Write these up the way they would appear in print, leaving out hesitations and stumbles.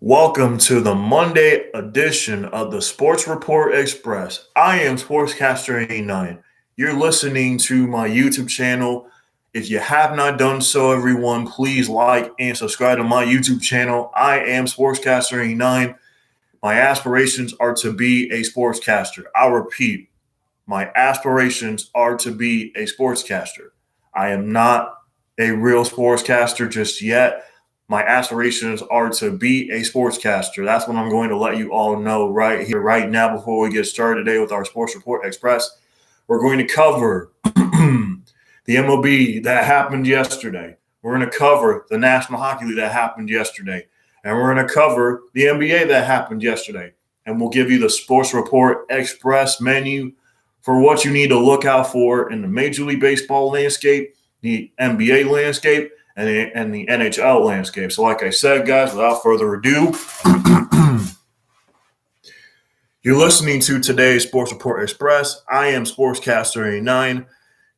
Welcome to the Monday edition of the Sports Report Express. I am Sportscaster89. You're listening to my YouTube channel. If you have not done so, everyone, please like and subscribe to my YouTube channel. I am Sportscaster89. My aspirations are to be a sportscaster. I'll repeat, my aspirations are to be a sportscaster. I am not a real sportscaster just yet. My aspirations are to be a sportscaster. That's what I'm going to let you all know right here, right now, before we get started today with our Sports Report Express. We're going to cover the MLB that happened yesterday. We're going to cover the National Hockey League that happened yesterday. And we're going to cover the NBA that happened yesterday. And we'll give you the Sports Report Express menu for what you need to look out for in the Major League Baseball landscape, the NBA landscape, and the NHL landscape. So like I said, guys, without further ado, you're listening to today's Sports Report Express. I am Sportscaster89.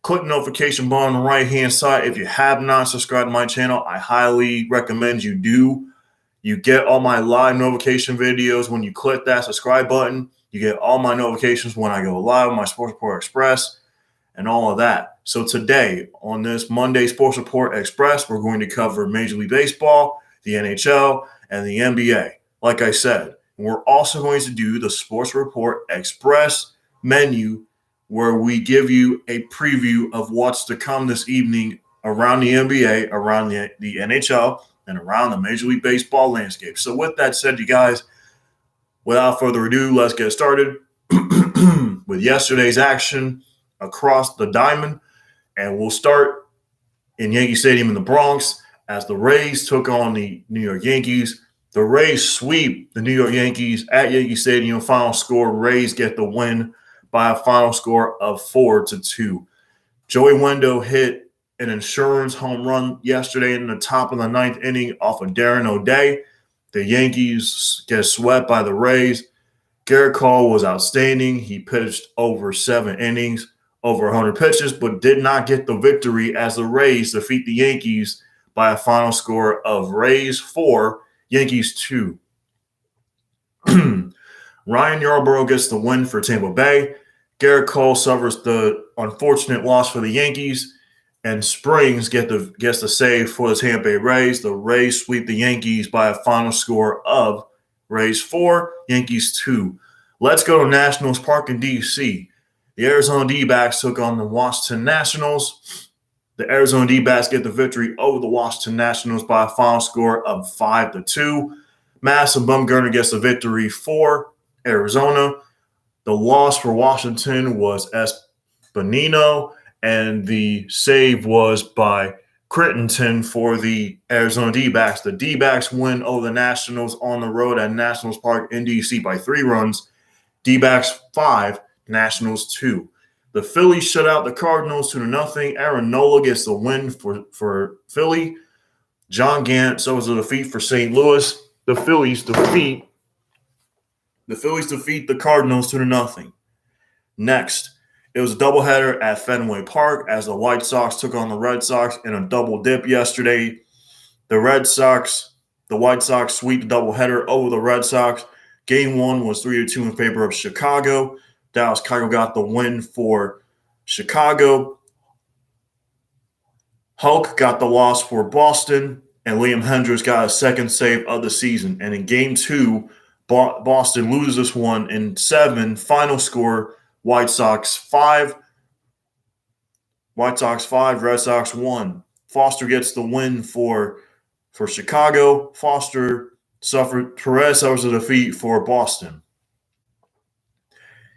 Click the notification button on the right-hand side. If you have not subscribed to my channel, I highly recommend you do. You get all my live notification videos when you click that subscribe button. You get all my notifications when I go live on my Sports Report Express and all of that. So today, on this Monday Sports Report Express, we're going to cover Major League Baseball, the NHL, and the NBA. Like I said, we're also going to do the Sports Report Express menu where we give you a preview of what's to come this evening around the NBA, around the NHL, and around the Major League Baseball landscape. So with that said, you guys, without further ado, let's get started with yesterday's action across the diamond. And we'll start in Yankee Stadium in the Bronx as the Rays took on the New York Yankees. The Rays sweep the New York Yankees at Yankee Stadium. Final score, Rays get the win by a final score of 4-2. Joey Wendo hit an insurance home run yesterday in the top of the ninth inning off of Darren O'Day. The Yankees get swept by the Rays. Garrett Cole was outstanding. He pitched over 7 innings, over 100 pitches, but did not get the victory as the Rays defeat the Yankees by a final score of Rays 4, Yankees 2. Ryan Yarbrough gets the win for Tampa Bay. Garrett Cole suffers the unfortunate loss for the Yankees, and Springs gets the save for the Tampa Bay Rays. The Rays sweep the Yankees by a final score of Rays 4, Yankees 2. Let's go to Nationals Park in D.C. The Arizona D-backs took on the Washington Nationals. The Arizona D-backs get the victory over the Washington Nationals by a final score of 5-2. Madison Bumgarner gets the victory for Arizona. The loss for Washington was Espinino, and the save was by Crittenton for the Arizona D-backs. The D-backs win over the Nationals on the road at Nationals Park in D.C. by 3 runs. D-backs 5, Nationals 2. The Phillies shut out the Cardinals 2-0. Aaron Nola gets the win for Philly. John Gant suffers a defeat for St. Louis. The Phillies defeat the Cardinals 2-0. Next, it was a doubleheader at Fenway Park as the White Sox took on the Red Sox in a double dip yesterday. The White Sox sweep the doubleheader over the Red Sox. Game 1 was 3-2 in favor of Chicago. Dallas Keuchel got the win for Chicago. Hulk got the loss for Boston, and Liam Hendricks got a second save of the season. And in Game 2, Boston loses this one in 7. Final score, White Sox 5, Red Sox 1. Foster gets the win for Chicago. Perez suffers a defeat for Boston.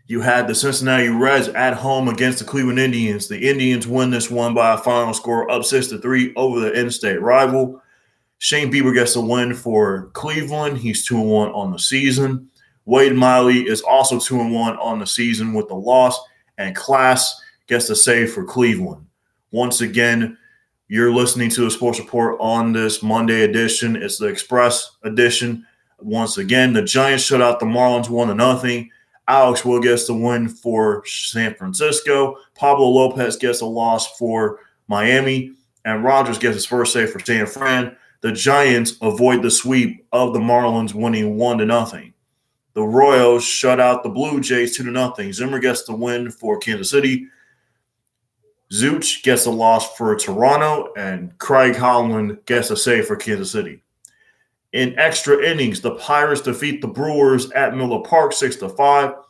You had the Cincinnati Reds at home against the Cleveland Indians. The Indians win this one by a final score of 6-3 over the in-state rival. Shane Bieber gets the win for Cleveland. He's 2-1 on the season. Wade Miley is also 2-1 on the season with the loss. And Class gets the save for Cleveland. Once again, you're listening to the Sports Report on this Monday edition. It's the Express edition. Once again, the Giants shut out the Marlins 1-0. Alex Wood gets the win for San Francisco. Pablo Lopez gets a loss for Miami. And Rogers gets his first save for San Fran. The Giants avoid the sweep of the Marlins, winning 1-0. The Royals shut out the Blue Jays 2-0. Zimmer gets the win for Kansas City. Zuch gets a loss for Toronto, and Craig Holland gets a save for Kansas City. In extra innings, the Pirates defeat the Brewers at Miller Park 6-5.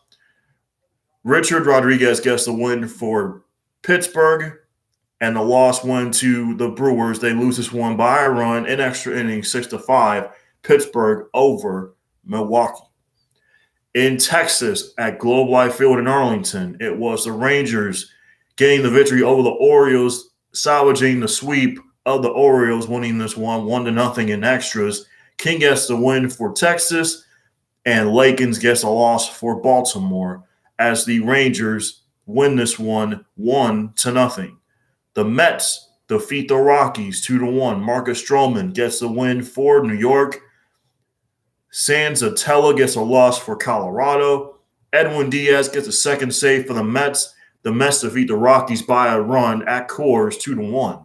Richard Rodriguez gets the win for Pittsburgh, and the loss went to the Brewers. They lose this one by a run in extra innings 6-5. Pittsburgh over Milwaukee. In Texas at Globe Life Field in Arlington, it was the Rangers getting the victory over the Orioles, salvaging the sweep of the Orioles, winning this one 1-0 in extras. King gets the win for Texas, and Lakins gets a loss for Baltimore as the Rangers win this one 1-0. The Mets defeat the Rockies 2-1. Marcus Stroman gets the win for New York. Sanzatella gets a loss for Colorado. Edwin Diaz gets a second save for the Mets. The Mets defeat the Rockies by a run at Coors 2-1.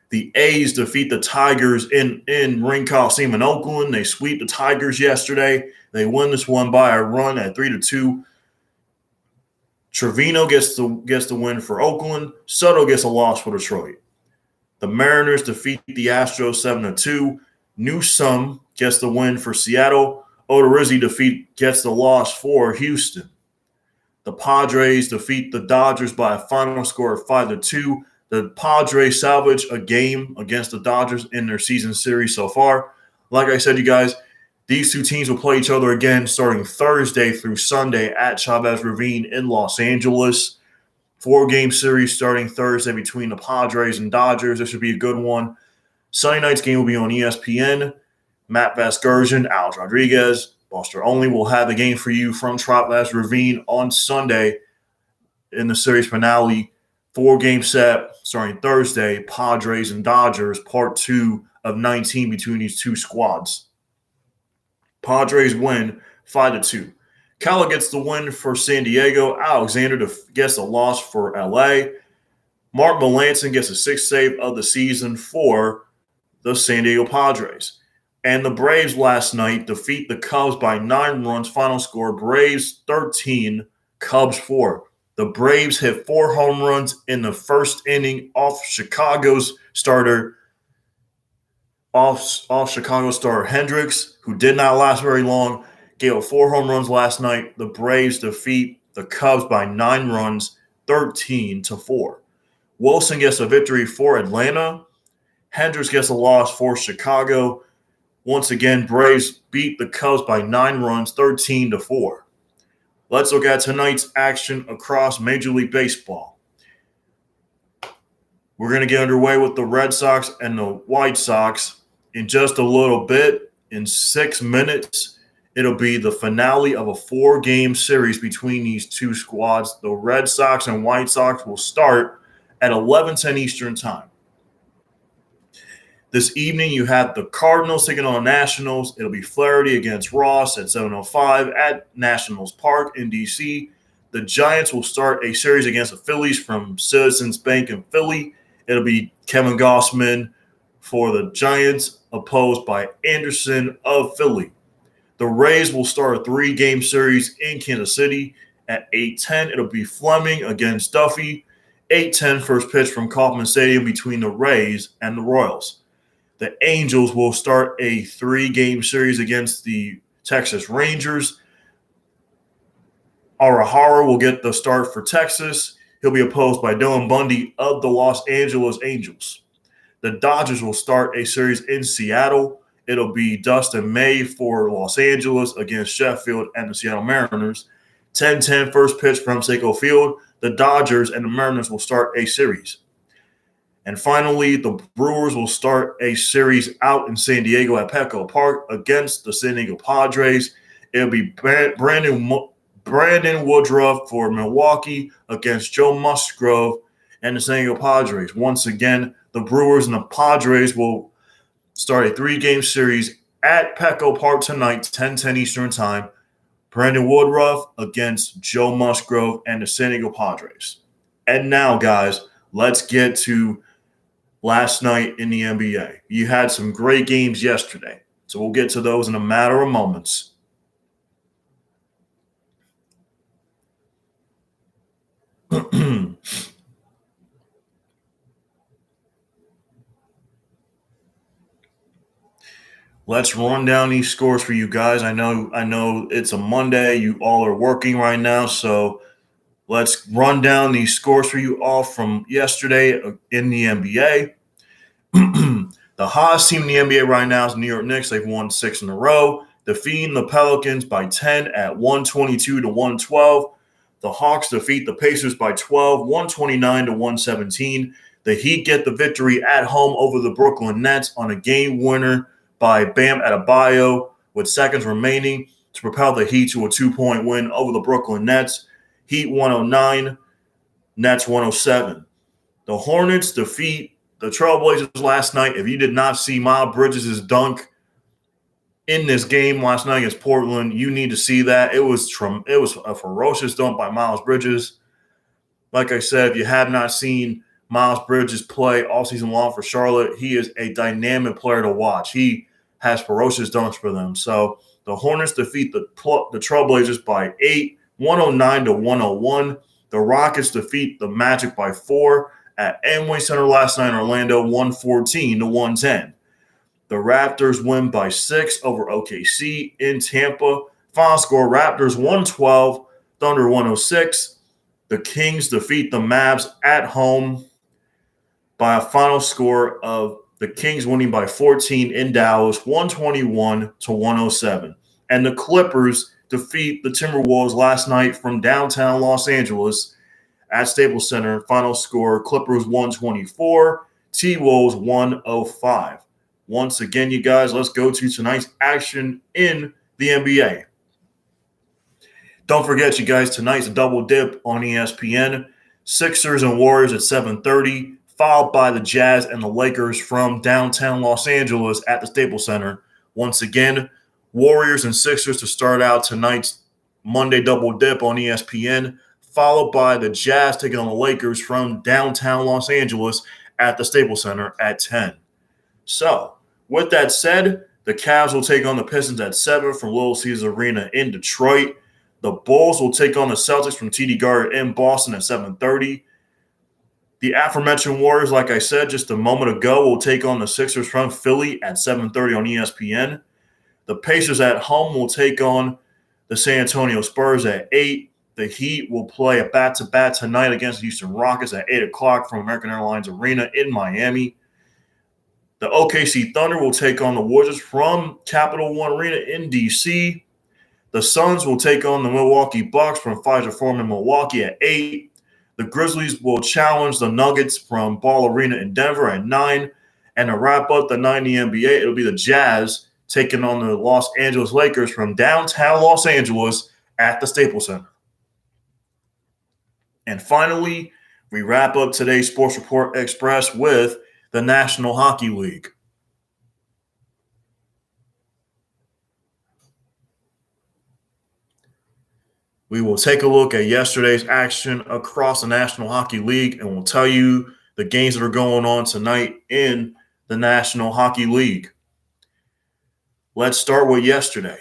The A's defeat the Tigers in Ring Coliseum in Oakland. They sweep the Tigers yesterday. They win this one by a run at 3-2. Trevino gets the win for Oakland. Soto gets a loss for Detroit. The Mariners defeat the Astros 7-2. Newsome gets the win for Seattle. Odorizzi gets the loss for Houston. The Padres defeat the Dodgers by a final score of 5-2. The Padres salvage a game against the Dodgers in their season series so far. Like I said, you guys, these two teams will play each other again starting Thursday through Sunday at Chavez Ravine in Los Angeles. 4-game series starting Thursday between the Padres and Dodgers. This should be a good one. Sunday night's game will be on ESPN. Matt Vasgersian, Alex Rodriguez, Buster Only will have the game for you from Trailblazers Ravine on Sunday in the series finale. 4-game set starting Thursday, Padres and Dodgers, part 2 of 19 between these two squads. Padres win 5-2. Cala gets the win for San Diego. Alexander gets a loss for LA. Mark Melancon gets a 6th save of the season for the San Diego Padres. And the Braves last night defeat the Cubs by 9 runs. Final score, Braves 13, Cubs 4. The Braves hit 4 home runs in the first inning off Chicago's starter Hendricks, who did not last very long, gave up 4 home runs last night. The Braves defeat the Cubs by 9 runs, 13-4. Wilson gets a victory for Atlanta. Hendricks gets a loss for Chicago. Once again, Braves beat the Cubs by 9 runs, 13-4. Let's look at tonight's action across Major League Baseball. We're going to get underway with the Red Sox and the White Sox in just a little bit. In 6 minutes, it'll be the finale of a 4-game series between these two squads. The Red Sox and White Sox will start at 11:10 Eastern Time. This evening, you have the Cardinals taking on Nationals. It'll be Flaherty against Ross at 7:05 at Nationals Park in D.C. The Giants will start a series against the Phillies from Citizens Bank in Philly. It'll be Kevin Gossman for the Giants, opposed by Anderson of Philly. The Rays will start a 3-game series in Kansas City at 8:10. It'll be Fleming against Duffy. 8:10 first pitch from Kauffman Stadium between the Rays and the Royals. The Angels will start a 3-game series against the Texas Rangers. Arahara will get the start for Texas. He'll be opposed by Dylan Bundy of the Los Angeles Angels. The Dodgers will start a series in Seattle. It'll be Dustin May for Los Angeles against Sheffield and the Seattle Mariners. 10:10 first pitch from Seiko Field. The Dodgers and the Mariners will start a series. And finally, the Brewers will start a series out in San Diego at Petco Park against the San Diego Padres. It'll be Brandon Woodruff for Milwaukee against Joe Musgrove and the San Diego Padres. Once again, the Brewers and the Padres will start a 3-game series at Petco Park tonight, 10:10 Eastern Time. Brandon Woodruff against Joe Musgrove and the San Diego Padres. And now, guys, let's get to last night in the NBA. You had some great games yesterday. So we'll get to those in a matter of moments. Let's run down these scores for you guys. I know it's a Monday. You all are working right now, so let's run down these scores for you all from yesterday in the NBA. The hottest team in the NBA right now is the New York Knicks. They've won 6 in a row, defeating the Pelicans by 10 at 122 to 112. The Hawks defeat the Pacers by 12, 129 to 117. The Heat get the victory at home over the Brooklyn Nets on a game winner by Bam Adebayo with seconds remaining to propel the Heat to a 2-point win over the Brooklyn Nets. Heat 109, Nets 107. The Hornets defeat the Trailblazers last night. If you did not see Miles Bridges' dunk in this game last night against Portland, you need to see that. It was a ferocious dunk by Miles Bridges. Like I said, if you have not seen Miles Bridges play all season long for Charlotte, he is a dynamic player to watch. He has ferocious dunks for them. So the Hornets defeat the Trailblazers by 8, 109 to 101. The Rockets defeat the Magic by 4 at Amway Center last night in Orlando, 114 to 110. The Raptors win by 6 over OKC in Tampa. Final score, Raptors 112, Thunder 106. The Kings defeat the Mavs at home by a final score of the Kings winning by 14 in Dallas, 121 to 107. And the Clippers defeat the Timberwolves last night from downtown Los Angeles at Staples Center. Final score, Clippers 124, T-Wolves 105. Once again, you guys, let's go to tonight's action in the NBA. Don't forget, you guys, tonight's a double dip on ESPN. Sixers and Warriors at 7:30, followed by the Jazz and the Lakers from downtown Los Angeles at the Staples Center. Once again, Warriors and Sixers to start out tonight's Monday double dip on ESPN, followed by the Jazz taking on the Lakers from downtown Los Angeles at the Staples Center at 10. So, with that said, the Cavs will take on the Pistons at 7 from Little Caesars Arena in Detroit. The Bulls will take on the Celtics from TD Garden in Boston at 7:30. The aforementioned Warriors, like I said just a moment ago, will take on the Sixers from Philly at 7:30 on ESPN. The Pacers at home will take on the San Antonio Spurs at 8. The Heat will play a bat-to-bat tonight against the Houston Rockets at 8 o'clock from American Airlines Arena in Miami. The OKC Thunder will take on the Wizards from Capital One Arena in D.C. The Suns will take on the Milwaukee Bucks from Pfizer Forum in Milwaukee at 8. The Grizzlies will challenge the Nuggets from Ball Arena in Denver at 9. And to wrap up the night in the NBA, it'll be the Jazz taking on the Los Angeles Lakers from downtown Los Angeles at the Staples Center. And finally, we wrap up today's Sports Report Express with the National Hockey League. We will take a look at yesterday's action across the National Hockey League, and we'll tell you the games that are going on tonight in the National Hockey League. Let's start with yesterday.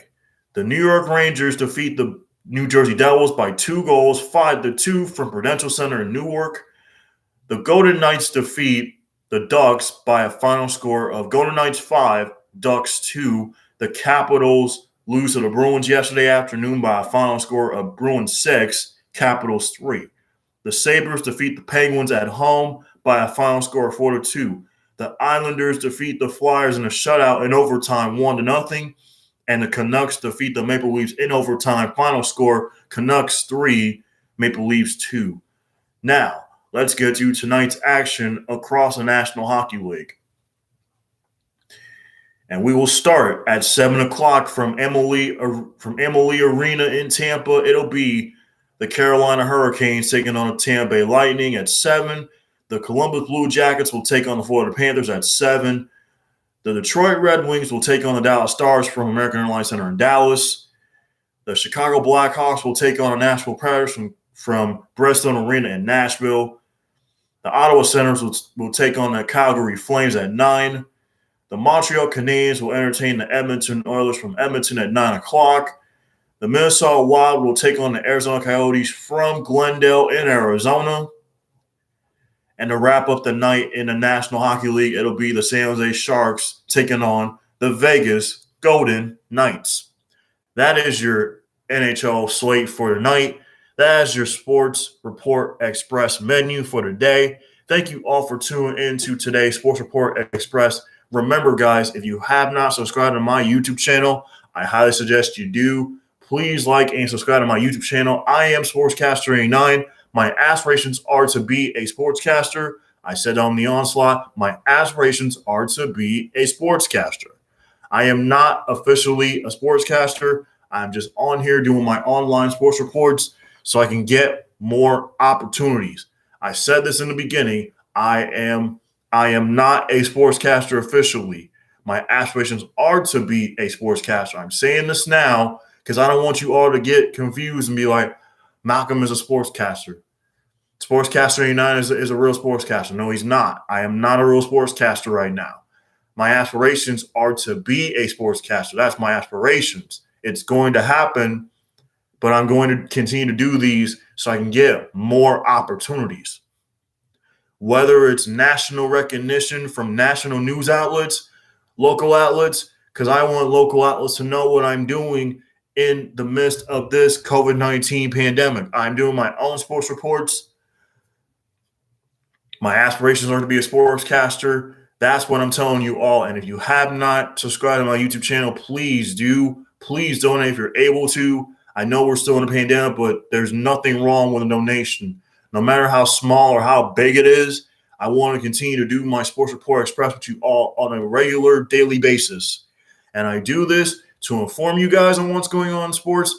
The New York Rangers defeat the New Jersey Devils by 2 goals, 5-2 from Prudential Center in Newark. The Golden Knights defeat the Ducks by a final score of Golden Knights 5, Ducks 2. The Capitals lose to the Bruins yesterday afternoon by a final score of Bruins 6, Capitals 3. The Sabres defeat the Penguins at home by a final score of 4-2. The Islanders defeat the Flyers in a shutout in overtime 1-0. And the Canucks defeat the Maple Leafs in overtime. Final score, Canucks 3, Maple Leafs 2. Now, let's get to tonight's action across the National Hockey League. And we will start at 7 o'clock from Emily Arena in Tampa. It'll be the Carolina Hurricanes taking on the Tampa Bay Lightning at 7. The Columbus Blue Jackets will take on the Florida Panthers at 7. The Detroit Red Wings will take on the Dallas Stars from American Airlines Center in Dallas. The Chicago Blackhawks will take on the Nashville Predators from Bridgestone Arena in Nashville. The Ottawa Senators will take on the Calgary Flames at 9. The Montreal Canadiens will entertain the Edmonton Oilers from Edmonton at 9 o'clock. The Minnesota Wild will take on the Arizona Coyotes from Glendale in Arizona. And to wrap up the night in the National Hockey League, it'll be the San Jose Sharks taking on the Vegas Golden Knights. That is your NHL slate for tonight. That is your Sports Report Express menu for today. Thank you all for tuning in to today's Sports Report Express. Remember, guys, if you have not subscribed to my YouTube channel, I highly suggest you do. Please like and subscribe to my YouTube channel. I am Sportscaster89. My aspirations are to be a sportscaster. I said on the onslaught, my aspirations are to be a sportscaster. I am not officially a sportscaster. I'm just on here doing my online sports reports so I can get more opportunities. I said this in the beginning. I am not a sportscaster officially. My aspirations are to be a sportscaster. I'm saying this now because I don't want you all to get confused and be like, Malcolm is a sportscaster. Sportscaster 89 is a real sportscaster. No, he's not. I am not a real sportscaster right now. My aspirations are to be a sportscaster. That's my aspirations. It's going to happen, but I'm going to continue to do these so I can get more opportunities. Whether it's national recognition from national news outlets, local outlets, because I want local outlets to know what I'm doing in the midst of this COVID-19 pandemic. I'm doing my own sports reports. My aspirations are to be a sportscaster. That's what I'm telling you all. And if you have not subscribed to my YouTube channel, please do. Please donate if you're able to. I know we're still in a pandemic, but there's nothing wrong with a donation. No matter how small or how big it is, I want to continue to do my Sports Report Express with you all on a regular daily basis. And I do this to inform you guys on what's going on in sports,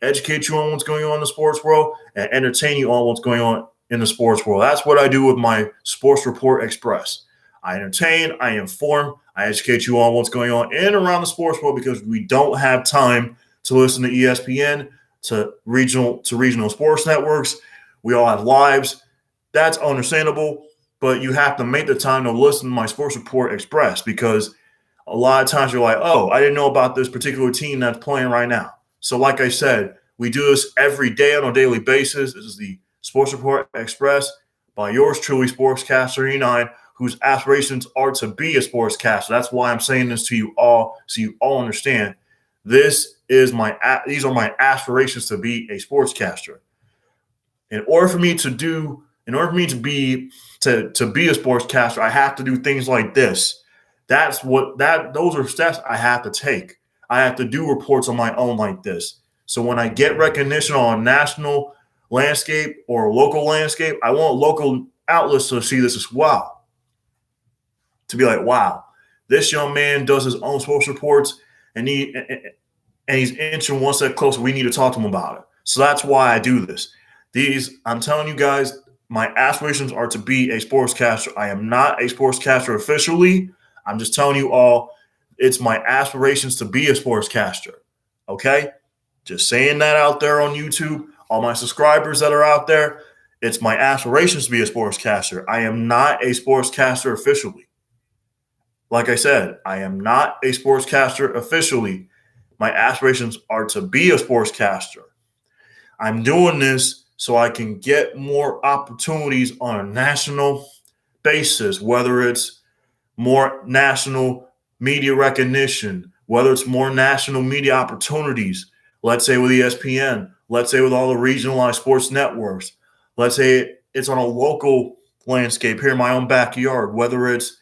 educate you on what's going on in the sports world, and entertain you on what's going on in the sports world. That's what I do with my Sports Report Express. I entertain, I inform, I educate you on what's going on in and around the sports world because we don't have time to listen to ESPN, to regional sports networks. We all have lives. That's understandable, but you have to make the time to listen to my Sports Report Express because a lot of times you're like, oh, I didn't know about this particular team that's playing right now. So like I said, we do this every day on a daily basis. This is the Sports Report Express by yours truly, Sportscaster89, whose aspirations are to be a sportscaster. That's why I'm saying this to you all, so you all understand. These are my aspirations to be a sportscaster. In order for me to be a sportscaster, I have to do things like this. Those are steps I have to take. I have to do reports on my own like this. So when I get recognition on a national landscape or local landscape, I want local outlets to see this as well. To be like, wow, this young man does his own sports reports and he's inching one step closer. We need to talk to him about it. So that's why I do this. I'm telling you guys, my aspirations are to be a sportscaster. I am not a sportscaster officially. I'm just telling you all, it's my aspirations to be a sportscaster. Okay? Just saying that out there on YouTube. All my subscribers that are out there, it's my aspirations to be a sportscaster. I am not a sportscaster officially. Like I said, I am not a sportscaster officially. My aspirations are to be a sportscaster. I'm doing this so I can get more opportunities on a national basis, whether it's more national media recognition, whether it's more national media opportunities, let's say with ESPN, let's say with all the regionalized sports networks, let's say it's on a local landscape here in my own backyard, whether it's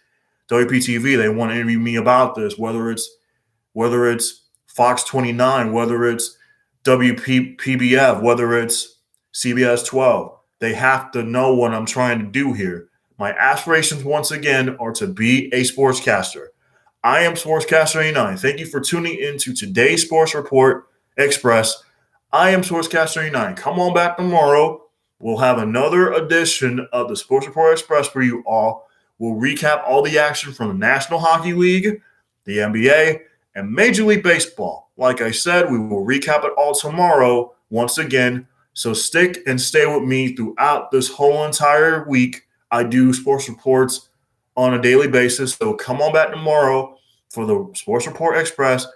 WPTV, they want to interview me about this, whether it's Fox 29, whether it's WPBF, whether it's CBS 12. They have to know what I'm trying to do here. My aspirations, once again, are to be a sportscaster. I am Sportscaster89. Thank you for tuning in to today's Sports Report Express. I am Sportscaster89. Come on back tomorrow. We'll have another edition of the Sports Report Express for you all. We'll recap all the action from the National Hockey League, the NBA, and Major League Baseball. Like I said, we will recap it all tomorrow once again. So stick and stay with me throughout this whole entire week I do sports reports on a daily basis. So come on back tomorrow for the Sports Report Express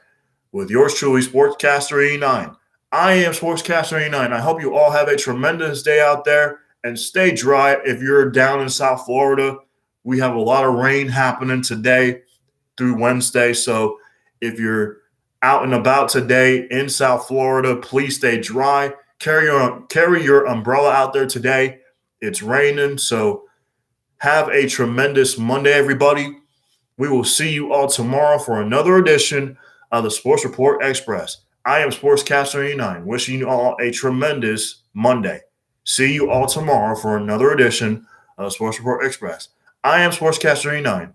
with yours truly, Sportscaster 89. I am Sportscaster 89. I hope you all have a tremendous day out there and stay dry. If you're down in South Florida, we have a lot of rain happening today through Wednesday. So if you're out and about today in South Florida, please stay dry. Carry your umbrella out there today. It's raining, so have a tremendous Monday, everybody. We will see you all tomorrow for another edition of the Sports Report Express. I am Sportscaster 89, wishing you all a tremendous Monday. See you all tomorrow for another edition of the Sports Report Express. I am Sportscaster 89,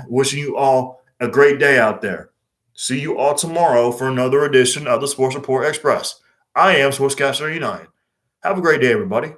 wishing you all a great day out there. See you all tomorrow for another edition of the Sports Report Express. I am Sportscaster 89. Have a great day, everybody.